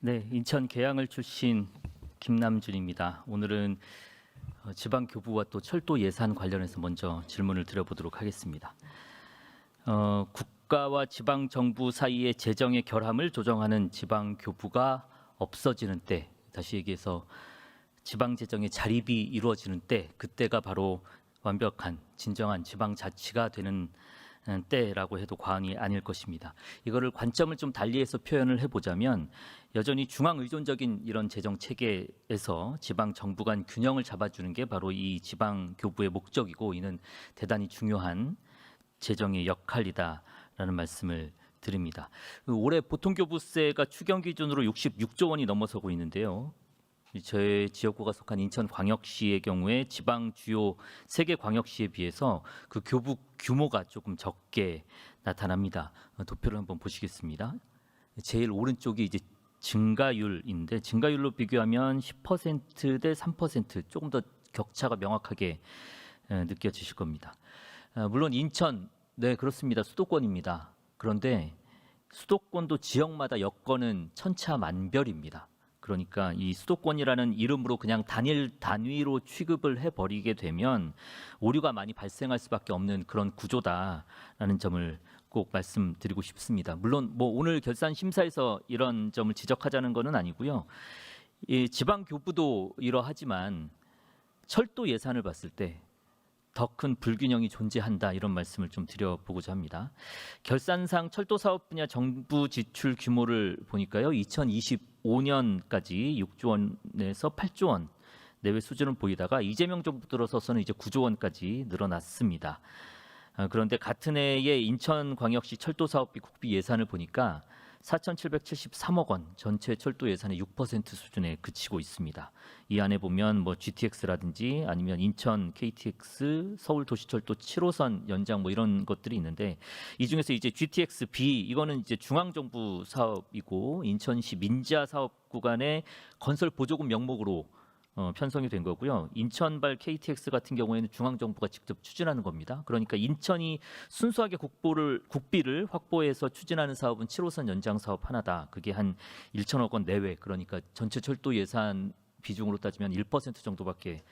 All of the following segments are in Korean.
네, 인천 계양을 출신 김남준입니다. 오늘은 지방교부와 또 철도 예산 관련해서 먼저 질문을 드려보도록 하겠습니다. 국가와 지방정부 사이의 재정의 결함을 조정하는 지방교부가 없어지는 때, 다시 얘기해서 지방재정의 자립이 이루어지는 때, 그때가 바로 완벽한 진정한 지방자치가 되는 때라고 해도 과언이 아닐 것입니다. 이거를 관점을 좀 달리해서 표현을 해보자면 여전히 중앙 의존적인 이런 재정 체계에서 지방 정부 간 균형을 잡아주는 게 바로 이 지방 교부의 목적이고, 이는 대단히 중요한 재정의 역할이다라는 말씀을 드립니다. 올해 보통교부세가 추경 기준으로 66조 원이 넘어서고 있는데요. 저희 지역구가 속한 인천광역시의 경우에 지방 주요 3개 광역시에 비해서 그 교부 규모가 조금 적게 나타납니다. 도표를 한번 보시겠습니다. 제일 오른쪽이 이제 증가율인데, 증가율로 비교하면 10%대 3% 조금 더 격차가 명확하게 느껴지실 겁니다. 물론 인천, 네 그렇습니다. 수도권입니다. 그런데 수도권도 지역마다 여건은 천차만별입니다. 그러니까 이 수도권이라는 이름으로 그냥 단일 단위로 취급을 해버리게 되면 오류가 많이 발생할 수밖에 없는 그런 구조다라는 점을 꼭 말씀드리고 싶습니다. 물론 뭐 오늘 결산 심사에서 이런 점을 지적하자는 것은 아니고요. 이 지방 교부도 이러하지만 철도 예산을 봤을 때 더 큰 불균형이 존재한다, 이런 말씀을 좀 드려보고자 합니다. 결산상 철도 사업 분야 정부 지출 규모를 보니까요, 2025년까지 6조 원에서 8조 원 내외 수준을 보이다가 이재명 정부 들어서서는 이제 9조 원까지 늘어났습니다. 그런데 같은 해에 인천광역시 철도 사업비 국비 예산을 보니까 4,773억 원, 전체 철도 예산의 6% 수준에 그치고 있습니다. 이 안에 보면 뭐 GTX라든지 아니면 인천 KTX, 서울 도시철도 7호선 연장 뭐 이런 것들이 있는데, 이 중에서 이제 GTX B 이거는 이제 중앙정부 사업이고 인천시 민자 사업 구간의 건설 보조금 명목으로 편성이 된 거고요. 인천발 KTX 같은 경우에는 중앙정부가 직접 추진하는 겁니다. 그러니까 인천이 순수하게 국비를 확보해서 추진하는 사업은 7호선 연장 사업 하나다. 그게 한 1천억 원 내외, 그러니까 전체 철도 예산 비중으로 따지면 1% 정도밖에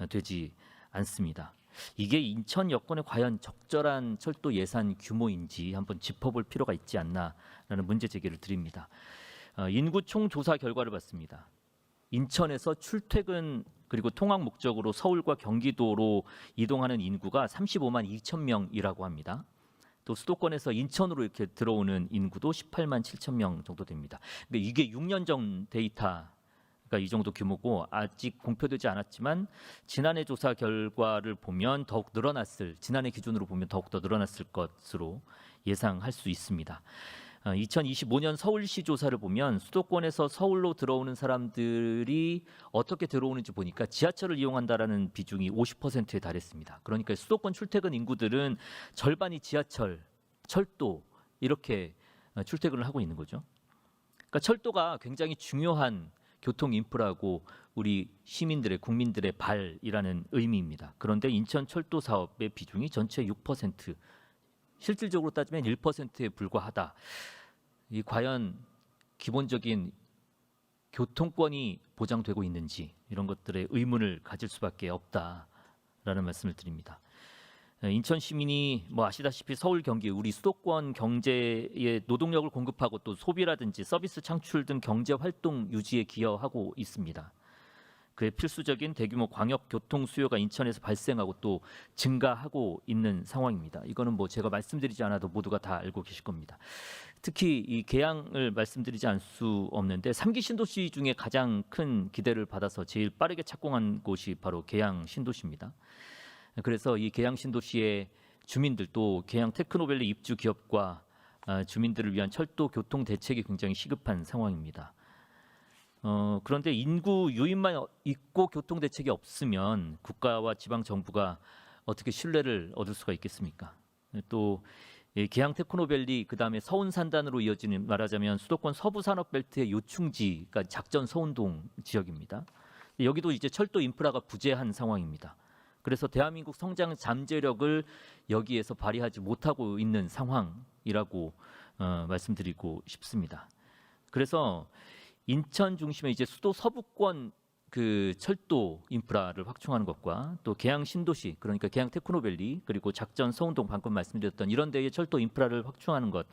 되지 않습니다. 이게 인천 여건에 과연 적절한 철도 예산 규모인지 한번 짚어볼 필요가 있지 않나라는 문제 제기를 드립니다. 인구 총조사 결과를 봤습니다. 인천에서 출퇴근 그리고 통학 목적으로 서울과 경기도로 이동하는 인구가 35만 2천 명이라고 합니다. 또 수도권에서 인천으로 이렇게 들어오는 인구도 18만 7천 명 정도 됩니다. 근데 이게 6년 전 데이터가 이 정도 규모고, 아직 공표되지 않았지만 지난해 조사 결과를 보면 더욱 늘어났을, 지난해 기준으로 보면 더욱 더 늘어났을 것으로 예상할 수 있습니다. 2025년 서울시 조사를 보면 수도권에서 서울로 들어오는 사람들이 어떻게 들어오는지 보니까 지하철을 이용한다라는 비중이 50%에 달했습니다. 그러니까 수도권 출퇴근 인구들은 절반이 지하철, 철도 이렇게 출퇴근을 하고 있는 거죠. 그러니까 철도가 굉장히 중요한 교통 인프라고 우리 시민들의, 국민들의 발이라는 의미입니다. 그런데 인천 철도 사업의 비중이 전체 6%, 실질적으로 따지면 1%에 불과하다. 이 과연 기본적인 교통권이 보장되고 있는지, 이런 것들의 의문을 가질 수밖에 없다라는 말씀을 드립니다. 인천 시민이 뭐 아시다시피 서울, 경기, 우리 수도권 경제에 노동력을 공급하고 또 소비라든지 서비스 창출 등 경제 활동 유지에 기여하고 있습니다. 그의 필수적인 대규모 광역 교통 수요가 인천에서 발생하고 또 증가하고 있는 상황입니다. 이거는 뭐 제가 말씀드리지 않아도 모두가 다 알고 계실 겁니다. 특히 이 계양을 말씀드리지 않을 수 없는데, 3기 신도시 중에 가장 큰 기대를 받아서 제일 빠르게 착공한 곳이 바로 계양 신도시입니다. 그래서 이 계양 신도시의 주민들, 또 계양 테크노밸리 입주 기업과 주민들을 위한 철도 교통 대책이 굉장히 시급한 상황입니다. 그런데 인구 유입만 있고 교통 대책이 없으면 국가와 지방 정부가 어떻게 신뢰를 얻을 수가 있겠습니까? 또 계양 테크노밸리, 그다음에 서운 산단으로 이어지는, 말하자면 수도권 서부 산업벨트의 요충지가 작전 서운동 지역입니다. 여기도 이제 철도 인프라가 부재한 상황입니다. 그래서 대한민국 성장 잠재력을 여기에서 발휘하지 못하고 있는 상황이라고 말씀드리고 싶습니다. 그래서 인천 중심의 이제 수도 서부권 그 철도 인프라를 확충하는 것과 또 계양 신도시 그러니까 계양 테크노밸리 그리고 작전 서운동 방금 말씀드렸던 이런 데의 철도 인프라를 확충하는 것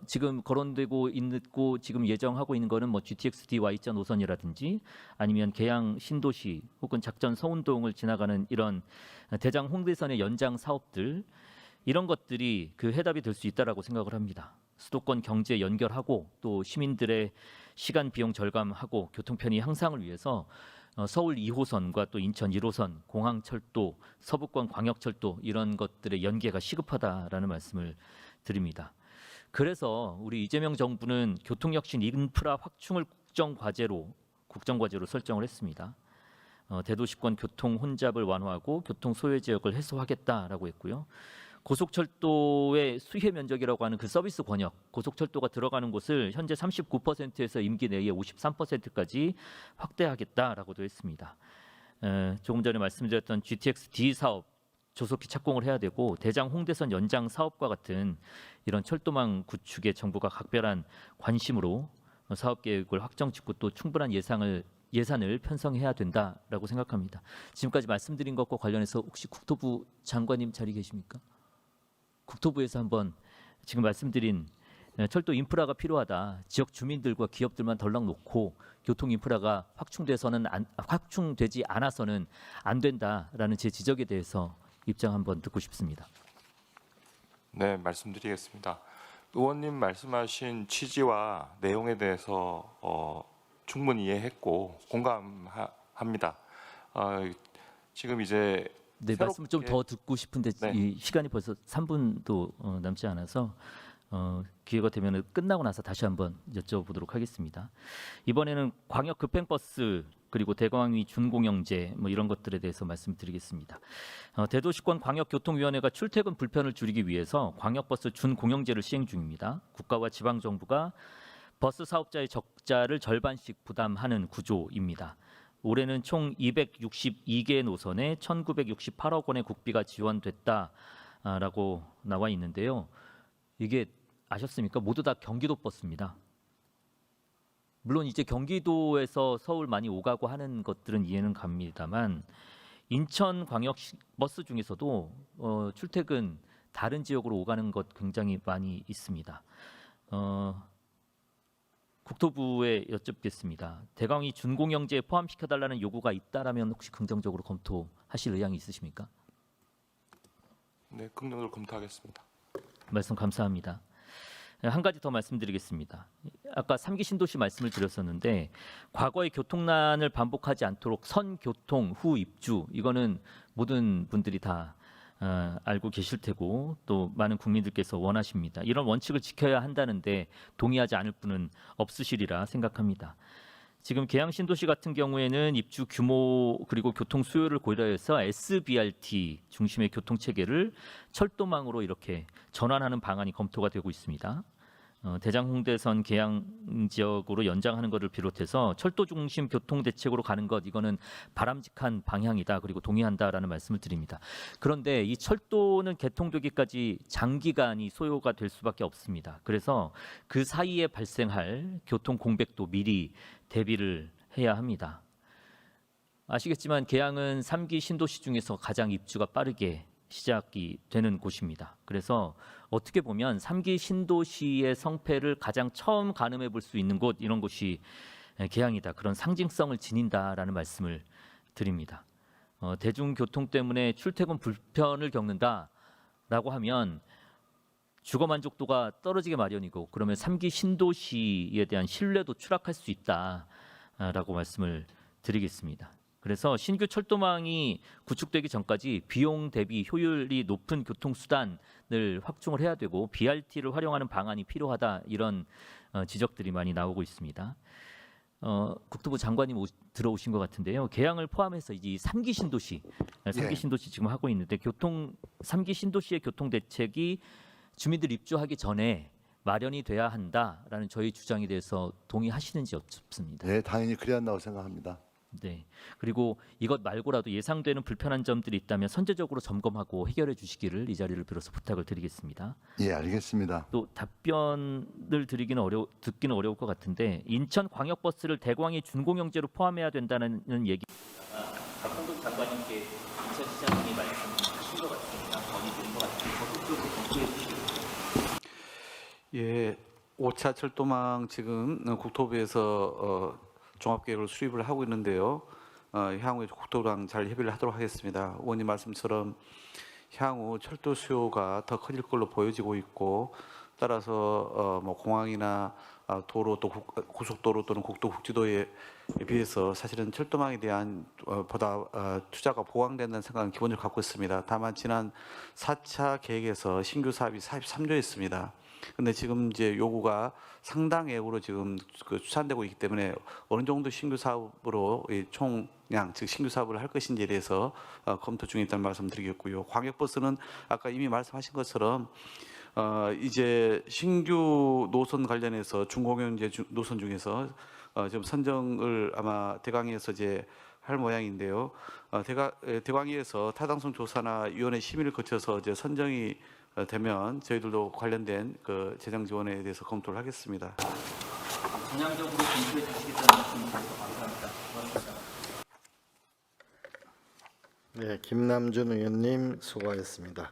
지금 거론되고 있고 지금 예정하고 있는 거는 뭐 GTX-D Y자 노선이라든지 아니면 계양 신도시 혹은 작전 서운동을 지나가는 이런 대장 홍대선의 연장 사업들 이런 것들이 그 해답이 될 수 있다라고 생각을 합니다. 수도권 경제 연결하고 또 시민들의 시간 비용 절감하고 교통 편의 향상을 위해서 서울 2호선과 또 인천 1호선, 공항철도, 서부권 광역철도 이런 것들의 연계가 시급하다라는 말씀을 드립니다. 그래서 우리 이재명 정부는 교통혁신 인프라 확충을 국정과제로 설정을 했습니다. 대도시권 교통 혼잡을 완화하고 교통 소외 지역을 해소하겠다라고 했고요. 고속철도의 수혜 면적이라고 하는 그 서비스 권역, 고속철도가 들어가는 곳을 현재 39%에서 임기 내에 53%까지 확대하겠다라고도 했습니다. 조금 전에 말씀드렸던 GTX-D 사업 조속히 착공을 해야 되고 대장 홍대선 연장 사업과 같은 이런 철도망 구축에 정부가 각별한 관심으로 사업 계획을 확정 짓고 또 충분한 예산을 편성해야 된다라고 생각합니다. 지금까지 말씀드린 것과 관련해서 혹시 국토부 장관님 자리 계십니까? 국토부에서 한번 지금 말씀드린 철도 인프라가 필요하다. 지역 주민들과 기업들만 덜렁 놓고 교통 인프라가 확충되지 않아서는 안 된다라는 제 지적에 대해서 입장 한번 듣고 싶습니다. 네, 말씀드리겠습니다. 의원님 말씀하신 취지와 내용에 대해서 충분히 이해했고 공감합니다. 지금 이제 네, 말씀 좀 더 듣고 싶은데 네. 이 시간이 벌써 3분도 남지 않아서 기회가 되면 끝나고 나서 다시 한번 여쭤보도록 하겠습니다. 이번에는 광역 급행버스 그리고 대광위 준공영제 뭐 이런 것들에 대해서 말씀드리겠습니다. 대도시권 광역교통위원회가 출퇴근 불편을 줄이기 위해서 광역버스 준공영제를 시행 중입니다. 국가와 지방정부가 버스 사업자의 적자를 절반씩 부담하는 구조입니다. 올해는 총 262개 노선에 1,968억 원의 국비가 지원됐다라고 나와 있는데요. 이게 아셨습니까? 모두 다 경기도 버스입니다. 물론 이제 경기도에서 서울 많이 오가고 하는 것들은 이해는 갑니다만 인천 광역 버스 중에서도 출퇴근 다른 지역으로 오가는 것 굉장히 많이 있습니다. 국토부에 여쭙겠습니다. 대광위 준공영제에 포함시켜달라는 요구가 있다라면 혹시 긍정적으로 검토하실 의향이 있으십니까? 네, 긍정적으로 검토하겠습니다. 말씀 감사합니다. 한 가지 더 말씀드리겠습니다. 아까 3기 신도시 말씀을 드렸었는데 과거의 교통난을 반복하지 않도록 선교통 후 입주 이거는 모든 분들이 다 알고 계실 테고 또 많은 국민들께서 원하십니다. 이런 원칙을 지켜야 한다는데 동의하지 않을 분은 없으시리라 생각합니다. 지금 계양 신도시 같은 경우에는 입주 규모 그리고 교통 수요를 고려해서 SBRT 중심의 교통 체계를 철도망으로 이렇게 전환하는 방안이 검토가 되고 있습니다. 대장 홍대선 계양 지역으로 연장하는 것을 비롯해서 철도 중심 교통 대책으로 가는 것 이거는 바람직한 방향이다. 그리고 동의한다라는 말씀을 드립니다. 그런데 이 철도는 개통되기까지 장기간이 소요가 될 수밖에 없습니다. 그래서 그 사이에 발생할 교통 공백도 미리 대비를 해야 합니다. 아시겠지만 계양은 3기 신도시 중에서 가장 입주가 빠르게 시작이 되는 곳입니다. 그래서 어떻게 보면 3기 신도시의 성패를 가장 처음 가늠해 볼 수 있는 곳 이런 곳이 계양이다. 그런 상징성을 지닌다라는 말씀을 드립니다. 대중교통 때문에 출퇴근 불편을 겪는다라고 하면 주거 만족도가 떨어지게 마련이고 그러면 3기 신도시에 대한 신뢰도 추락할 수 있다라고 말씀을 드리겠습니다. 그래서 신규 철도망이 구축되기 전까지 비용 대비 효율이 높은 교통수단을 확충을 해야 되고 BRT를 활용하는 방안이 필요하다 이런 지적들이 많이 나오고 있습니다. 국토부 장관님 들어오신 것 같은데요. 계양을 포함해서 이 3기 신도시, 3기 신도시 지금 하고 있는데 3기 신도시의 교통 대책이 주민들 입주하기 전에 마련이 돼야 한다라는 저희 주장에 대해서 동의하시는지 여쭙습니다. 네, 당연히 그래야 한다고 생각합니다. 네. 그리고 이것 말고라도 예상되는 불편한 점들이 있다면 선제적으로 점검하고 해결해 주시기를 이 자리를 빌어서 부탁을 드리겠습니다. 예, 알겠습니다. 또 답변을 듣기는 어려울 것 같은데 인천 광역버스를 대광의 준공영제로 포함해야 된다는 얘기. 박홍근 장관님께 인천시장님이 말씀하신 것 같습니다. 건의된 것 같습니다. 적극적으로 검토해 주시기. 예, 5차 철도망 지금 국토부에서 종합계획을 수립을 하고 있는데요. 향후에 국토부랑 잘 협의를 하도록 하겠습니다. 의원님 말씀처럼 향후 철도 수요가 더 커질 걸로 보여지고 있고, 따라서 뭐 공항이나 도로 또 고속도로 또는 국도 국지도에 비해서 사실은 철도망에 대한 보다 투자가 보강된다는 생각은 기본적으로 갖고 있습니다. 다만 지난 4차 계획에서 신규 사업이 43조였습니다. 근데 지금 이제 요구가 상당액으로 지금 추산되고 있기 때문에 어느 정도 신규 사업으로 이 총량, 즉 신규 사업을 할 것인지에 대해서 검토 중에 있다는 말씀드리겠고요. 광역버스는 아까 이미 말씀하신 것처럼 이제 신규 노선 관련해서 준공영제 노선 중에서 지금 선정을 아마 대강에서 이제 할 모양인데요. 대광위에서 타당성 조사나 위원회 심의를 거쳐서 이제 선정이 되면 저희들도 관련된 그 재정 지원에 대해서 검토를 하겠습니다. 전향적으로 검토해 주시겠다는 말씀 주셔서 감사합니다. 고맙습니다. 네, 김남준 의원님 수고하셨습니다.